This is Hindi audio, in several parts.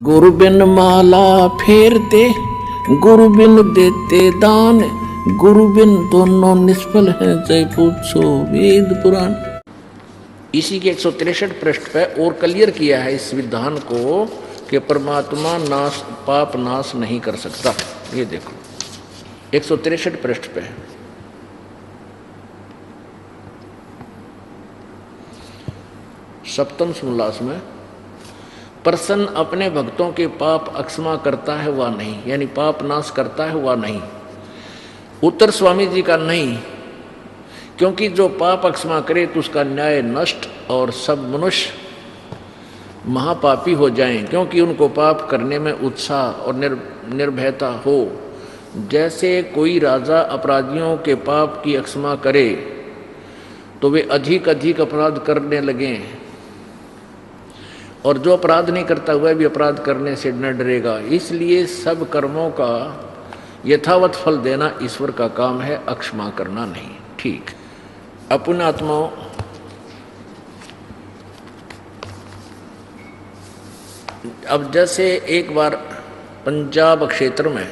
गुरु बिन माला फेरते, गुरु बिन देते दान, गुरु बिन दोनों निष्फल हैं, जय पूछो वेद पुराण। इसी के 163 पृष्ठ पे और क्लियर किया है इस विधान को कि परमात्मा नाश पाप नाश नहीं कर सकता। ये देखो 163 पृष्ठ पे सप्तम समोल्लास में प्रसन्न अपने भक्तों के पाप अक्षमा करता है वा नहीं, यानी पाप नाश करता है वा नहीं। उत्तर स्वामी जी का नहीं, क्योंकि जो पाप अक्षमा करे तो उसका न्याय नष्ट और सब मनुष्य महापापी हो जाएं, क्योंकि उनको पाप करने में उत्साह और निर्भयता हो। जैसे कोई राजा अपराधियों के पाप की अक्षमा करे तो वे अधिक अधिक अपराध करने लगें, और जो अपराध नहीं करता हुआ भी अपराध करने से न डरेगा। इसलिए सब कर्मों का यथावत फल देना ईश्वर का काम है, अक्षमा करना नहीं। ठीक। अपने आत्माओं, अब जैसे एक बार पंजाब क्षेत्र में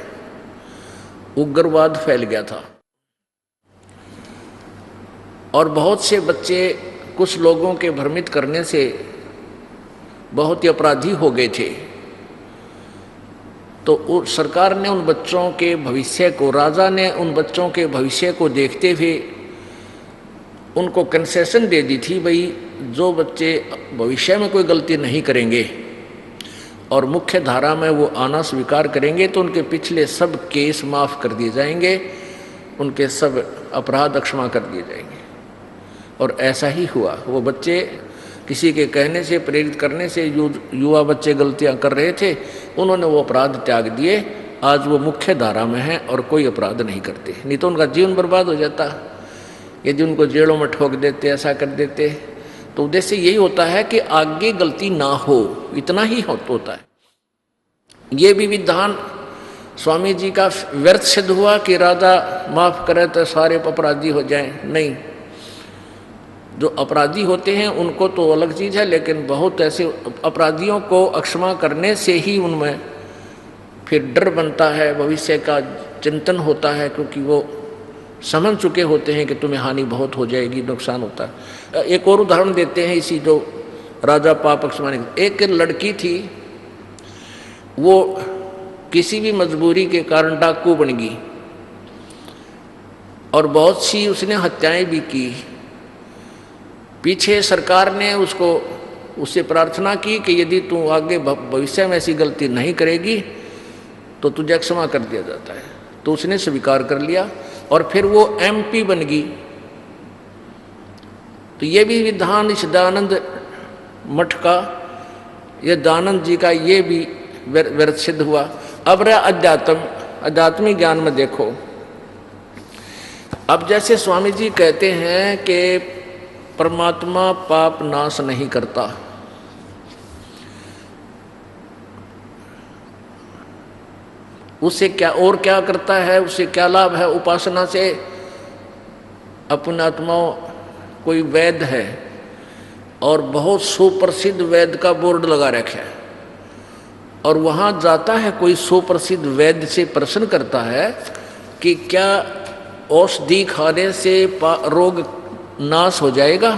उग्रवाद फैल गया था और बहुत से बच्चे कुछ लोगों के भ्रमित करने से बहुत ही अपराधी हो गए थे। तो सरकार ने उन बच्चों के भविष्य को, राजा ने उन बच्चों के भविष्य को देखते हुए उनको कंसेशन दे दी थी, भाई जो बच्चे भविष्य में कोई गलती नहीं करेंगे और मुख्य धारा में वो आना स्वीकार करेंगे तो उनके पिछले सब केस माफ़ कर दिए जाएंगे, उनके सब अपराध क्षमा कर दिए जाएंगे। और ऐसा ही हुआ। वो बच्चे किसी के कहने से, प्रेरित करने से, युवा बच्चे गलतियां कर रहे थे, उन्होंने वो अपराध त्याग दिए। आज वो मुख्य धारा में हैं और कोई अपराध नहीं करते, नहीं तो उनका जीवन बर्बाद हो जाता यदि उनको जेलों में ठोक देते, ऐसा कर देते। तो उद्देश्य यही होता है कि आगे गलती ना हो, इतना ही होता है। ये भी विधान स्वामी जी का व्यर्थ सिद्ध हुआ कि राजा माफ करे तो सारे अपराधी हो जाएं। नहीं, जो अपराधी होते हैं उनको तो अलग चीज़ है, लेकिन बहुत ऐसे अपराधियों को अक्षमा करने से ही उनमें फिर डर बनता है, भविष्य का चिंतन होता है, क्योंकि वो समझ चुके होते हैं कि तुम्हें हानि बहुत हो जाएगी, नुकसान होता है। एक और उदाहरण देते हैं इसी जो राजा पाप अक्षमा नहीं। एक लड़की थी, वो किसी भी मजबूरी के कारण डाकू बन गई और बहुत सी उसने हत्याएं भी की। पीछे सरकार ने उससे प्रार्थना की कि यदि तू आगे भविष्य में ऐसी गलती नहीं करेगी तो तुझे क्षमा कर दिया जाता है। तो उसने स्वीकार कर लिया और फिर वो MP बन गई। तो ये भी विधान इस दयानंद मठ का, ये दयानंद जी का, ये भी व्यर्थ सिद्ध हुआ। अब रहा आध्यात्मिक ज्ञान में देखो। अब जैसे स्वामी जी कहते हैं कि परमात्मा पाप नाश नहीं करता, उससे क्या और क्या करता है, उससे क्या लाभ है? उपासना से अपने आत्माओं, कोई वैद्य है और बहुत सुप्रसिद्ध वैद्य का बोर्ड लगा रखा है और वहाँ जाता है कोई सुप्रसिद्ध वैद्य से प्रश्न करता है कि क्या औषधि खाने से रोग नाश हो जाएगा?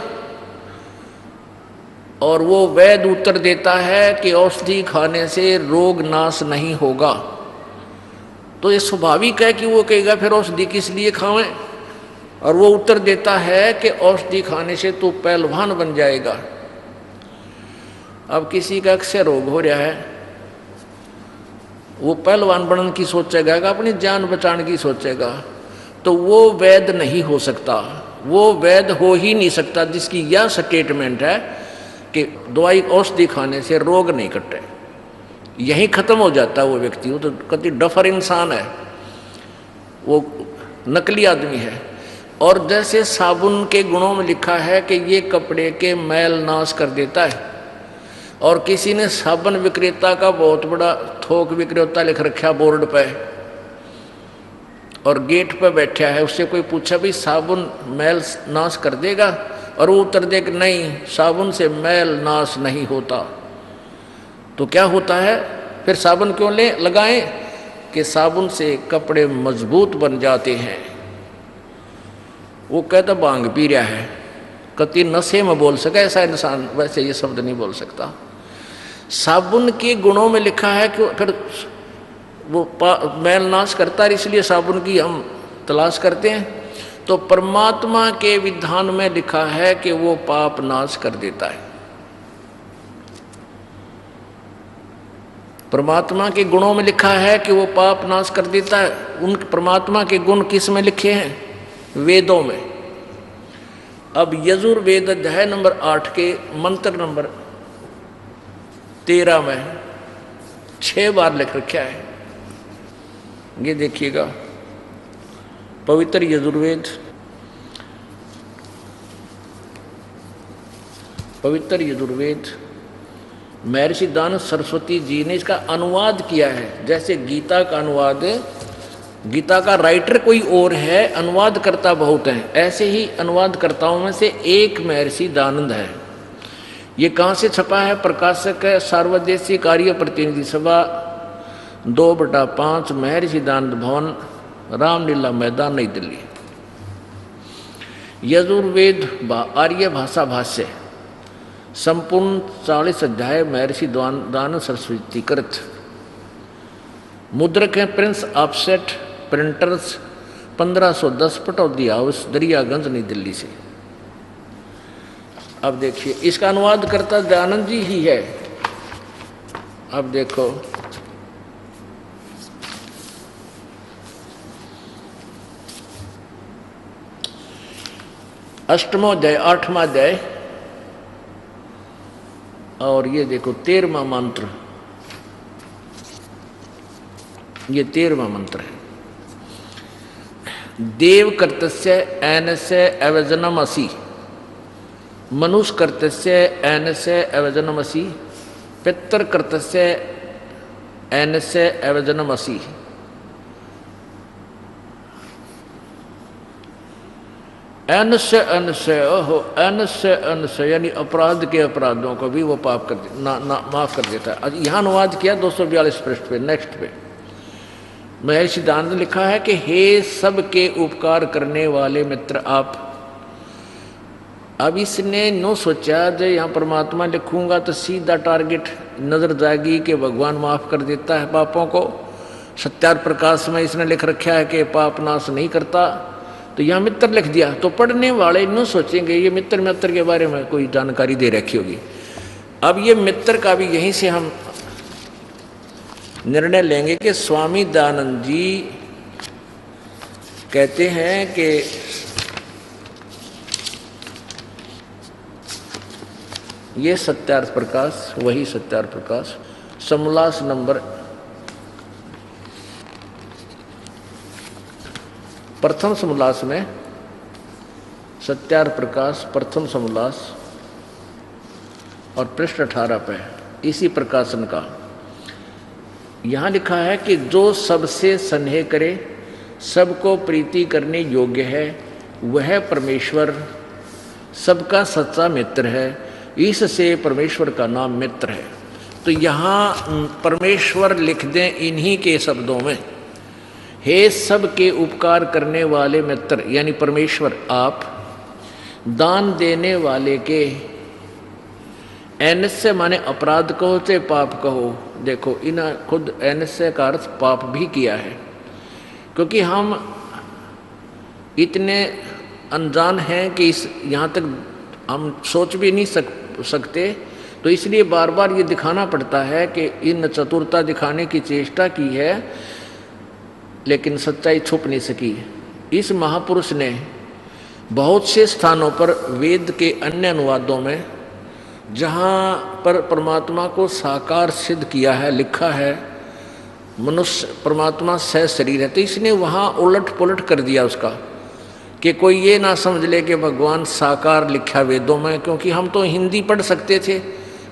और वो वैद्य उत्तर देता है कि औषधि खाने से रोग नाश नहीं होगा। तो ये स्वाभाविक है कि वो कहेगा फिर औषधि किस लिए खावें? और वो उत्तर देता है कि औषधि खाने से तो पहलवान बन जाएगा। अब किसी का अक्सर रोग हो रहा है, वो पहलवान बनने की सोचेगा, अपनी जान बचाने की सोचेगा, तो वो वैद्य नहीं हो सकता। वो वैद्य हो ही नहीं सकता जिसकी यह स्टेटमेंट है कि दवाई औषधि खाने से रोग नहीं कटे। यही खत्म हो जाता है वो व्यक्ति। वो तो कति डफर इंसान है, वो नकली आदमी है। और जैसे साबुन के गुणों में लिखा है कि ये कपड़े के मैल नाश कर देता है, और किसी ने साबुन विक्रेता का बहुत बड़ा थोक विक्रेता लिख रखा बोर्ड पे और गेट पे बैठा है। उससे कोई पूछा भी साबुन मैल नाश कर देगा, और वो उत्तर दे कि नहीं, साबुन से मैल नाश नहीं होता। तो क्या होता है, फिर साबुन क्यों ले लगाएं कि साबुन से कपड़े मजबूत बन जाते हैं। वो कहता भांग पी रहा है, कति नशे में बोल सके ऐसा इंसान वैसे ये शब्द नहीं बोल सकता। साबुन के गुणों में लिखा है कि फिर वो मैल नाश करता है, इसलिए साबुन की हम तलाश करते हैं। तो परमात्मा के विधान में लिखा है कि वो पाप नाश कर देता है। परमात्मा के गुणों में लिखा है कि वो पाप नाश कर देता है। उन परमात्मा के गुण किस में लिखे हैं? वेदों में। अब यजुर्वेद अध्याय नंबर 8 के मंत्र नंबर 13 में 6 बार लिख रखा है। ये देखिएगा, पवित्र यजुर्वेद, पवित्र यजुर्वेद महर्षि दान सरस्वती जी ने इसका अनुवाद किया है। जैसे गीता का अनुवाद, गीता का राइटर कोई और है, अनुवादकर्ता बहुत हैं, ऐसे ही अनुवादकर्ताओं में से एक महर्षि दानंद है। ये कहाँ से छपा है? प्रकाशक है सार्वदेशिक कार्य प्रतिनिधि सभा 2/5 महर्षि दानंद भवन, रामलीला मैदान, नई दिल्ली। यजुर्वेद आर्य भाषा भाष्य संपूर्ण 40 अध्याय महर्षि दानंद सरस्वती कृत। मुद्रक है Prince offset printers 1510 Pataudi house Daryaganj नई दिल्ली से। अब देखिए इसका अनुवाद करता दयानंद जी ही है। अब देखो अष्टमो अध्याय 8वां अध्याय और ये देखो 13वां मंत्र, ये 13वां मंत्र है। देव कर्तस्य एनस्य अवजनम असि, मनुष्य कर्तस्य एनस्य अवजनम असि, पितर कर्तस्य एनस्य अवजनम असि। अनस्य अनस्य ओहो अनस्य अनस्य यानी अपराध के अपराधों को भी वो पाप कर माफ कर देता है। यहाँ अनुवाद किया 242 पृष्ठ पे, नेक्स्ट पे महर्षि दानंद ने लिखा है कि हे सबके उपकार करने वाले मित्र आप। अब इसने नो सोचा जो यहाँ परमात्मा लिखूंगा तो सीधा टारगेट नजर जाएगी कि भगवान माफ कर देता है पापों को। सत्यार प्रकाश में इसने लिख रखा है कि पाप नाश नहीं करता, तो यहाँ मित्र लिख दिया। तो पढ़ने वाले नो सोचेंगे ये मित्र के बारे में कोई जानकारी दे रखी होगी। अब ये मित्र का भी यहीं से हम निर्णय लेंगे कि स्वामी दयानंद जी कहते हैं कि ये सत्यार्थ प्रकाश, वही सत्यार्थ प्रकाश समोल्लास नंबर प्रथम समोल्लास में सत्यार्थ प्रकाश प्रथम समोल्लास और पृष्ठ 18 पे इसी प्रकाशन का यहाँ लिखा है कि जो सबसे स्नेह करे, सबको प्रीति करने योग्य है, वह परमेश्वर सबका सच्चा मित्र है। इससे परमेश्वर का नाम मित्र है। तो यहाँ परमेश्वर लिख दें इन्हीं के शब्दों में, हे सबके उपकार करने वाले मित्र यानी परमेश्वर आप, दान देने वाले के, एनस्य माने अपराध कहो चाहे पाप कहो। देखो इन खुद एनस्य का अर्थ पाप भी किया है, क्योंकि हम इतने अनजान हैं कि इस यहाँ तक हम सोच भी नहीं सकते। तो इसलिए बार बार ये दिखाना पड़ता है कि इन चतुरता दिखाने की चेष्टा की है, लेकिन सच्चाई छुप नहीं सकी। इस महापुरुष ने बहुत से स्थानों पर वेद के अन्य अनुवादों में जहाँ पर परमात्मा को साकार सिद्ध किया है, लिखा है मनुष्य परमात्मा सह शरीर है, तो इसने वहाँ उलट पुलट कर दिया उसका, कि कोई ये ना समझ ले कि भगवान साकार लिखा वेदों में। क्योंकि हम तो हिंदी पढ़ सकते थे,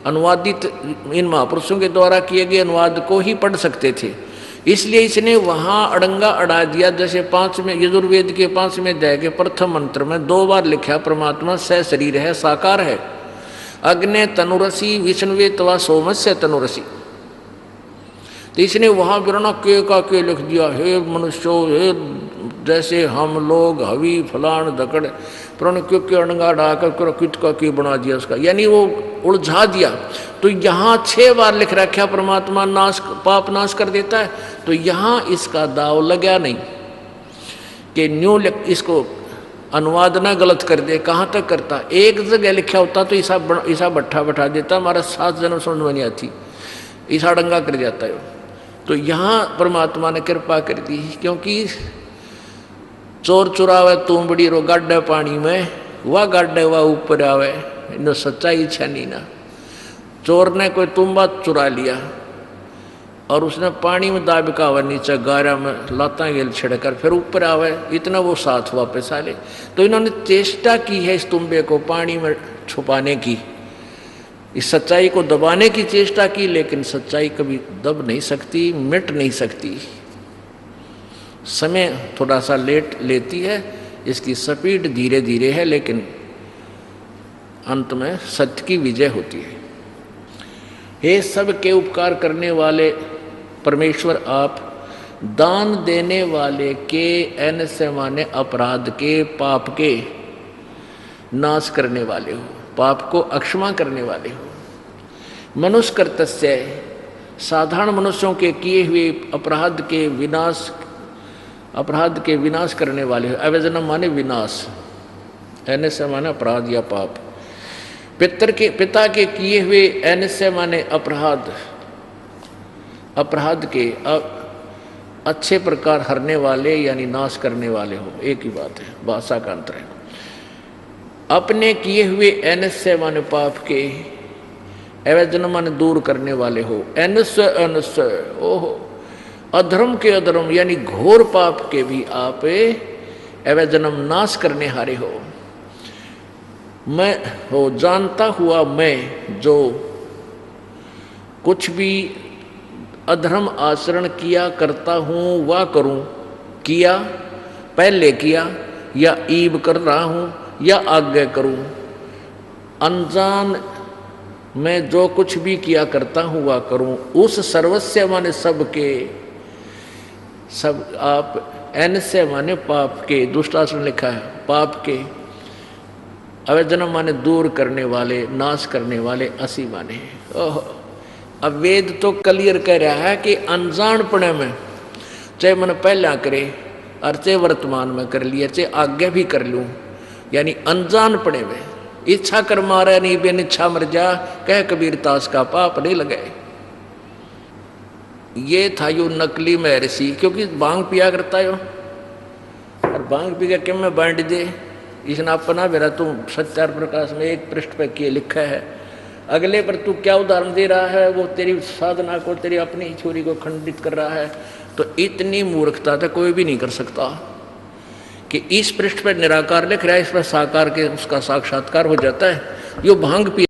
अनुवादित इन महापुरुषों के द्वारा किए गए अनुवाद को ही पढ़ सकते थे, इसलिए इसने वहाँ अड़ंगा अड़ा दिया। जैसे 5वें यजुर्वेद के 5वें अध्याय के प्रथम मंत्र में 2 बार लिखा परमात्मा सह शरीर है, साकार है। अग्ने तनुरसी विष्णुवे तवा सोमस्य तनुरसी, तो इसने वहाँ गिरना के का के लिख दिया, हे मनुष्यो, हे जैसे हम लोग हवी फलान धकड़ प्रण क्यों के अणगा डाकर किट का के बना दिया उसका, यानी वो उलझा दिया। तो यहाँ 6 बार लिख रखा परमात्मा नाश पाप नाश कर देता है, तो यहाँ इसका दाव लगा नहीं कि न्यू इसको अनुवाद ना गलत कर दे। कहाँ तक करता, एक जगह लिखा होता तो ईसा भट्ठा बैठा देता, हमारा 7 जन्म समझ में नहीं आती, ईसा डंगा कर जाता है। तो यहाँ परमात्मा ने कृपा कर दी, क्योंकि चोर चुरावे तुम बड़ी रो गाड्डे पानी में, वह गाड्डे वह ऊपर आवे, इन सच्चाई छनी ना। चोर ने कोई तुम्बा चुरा लिया और उसने पानी में दाबिका हुआ नीचे गारा में लाता गेल छिड़कर फिर ऊपर आवे, इतना वो साथ वापस आ ले। तो इन्होंने चेष्टा की है इस तुम्बे को पानी में छुपाने की, इस सच्चाई को दबाने की चेष्टा की, लेकिन सच्चाई कभी दब नहीं सकती, मिट नहीं सकती। समय थोड़ा सा लेट लेती है, इसकी स्पीड धीरे धीरे है, लेकिन अंत में सत्य की विजय होती है। हे सबके उपकार करने वाले परमेश्वर, आप दान देने वाले के एन से माने अपराध के पाप के नाश करने वाले हो, पाप को अक्षमा करने वाले हो। मनुष्य कर्तस्य, साधारण मनुष्यों के किए हुए अपराध के विनाश करने वाले हो। अवैजनम माने विनाश, एन से माने अपराध या पाप। पिता के किए हुए एन से माने अपराध के अच्छे प्रकार हरने वाले यानी नाश करने वाले हो, एक ही बात है, भाषा का अंतर है। अपने किए हुए एन से माने पाप के, अवैजनम माने दूर करने वाले हो। एन से ओहो, अधर्म के अधर्म यानी घोर पाप के भी आप अवैजनम नाश करने हारे हो। मैं हो जानता हुआ मैं जो कुछ भी अधर्म आचरण किया करता हूँ वह करूँ, किया पहले किया या ईब कर रहा हूँ या आगे करूँ, अनजान मैं जो कुछ भी किया करता हूँ वह करूँ। उस सर्वस्व माने सबके, सब आप एन से माने पाप के, दुष्टासन लिखा है पाप के, अवैजनम माने दूर करने वाले, नाश करने वाले, असी माने। ओह, अब वेद तो क्लियर कह रहा है कि अनजानपणे में चाहे मन पहला करे और चाहे वर्तमान में कर लिया, चाहे आगे भी कर लूँ, यानी अनजानपणे में। इच्छा कर मारे नहीं बेन इच्छा मर जा, कह कबीर ताश का पाप नहीं लगे। ये था यो नकली महर्षि, क्योंकि भांग पिया करता है और भांग पी के में बांट दे, इसने अपना बेरा तुम सत्यार प्रकाश में एक पृष्ठ पे किए लिखा है, अगले पर तू क्या उदाहरण दे रहा है, वो तेरी साधना को, तेरी अपनी छोरी को खंडित कर रहा है। तो इतनी मूर्खता तो कोई भी नहीं कर सकता कि इस पृष्ठ पर निराकार लिख रहा है, इस पर साकार के उसका साक्षात्कार हो जाता है। यो भांग पी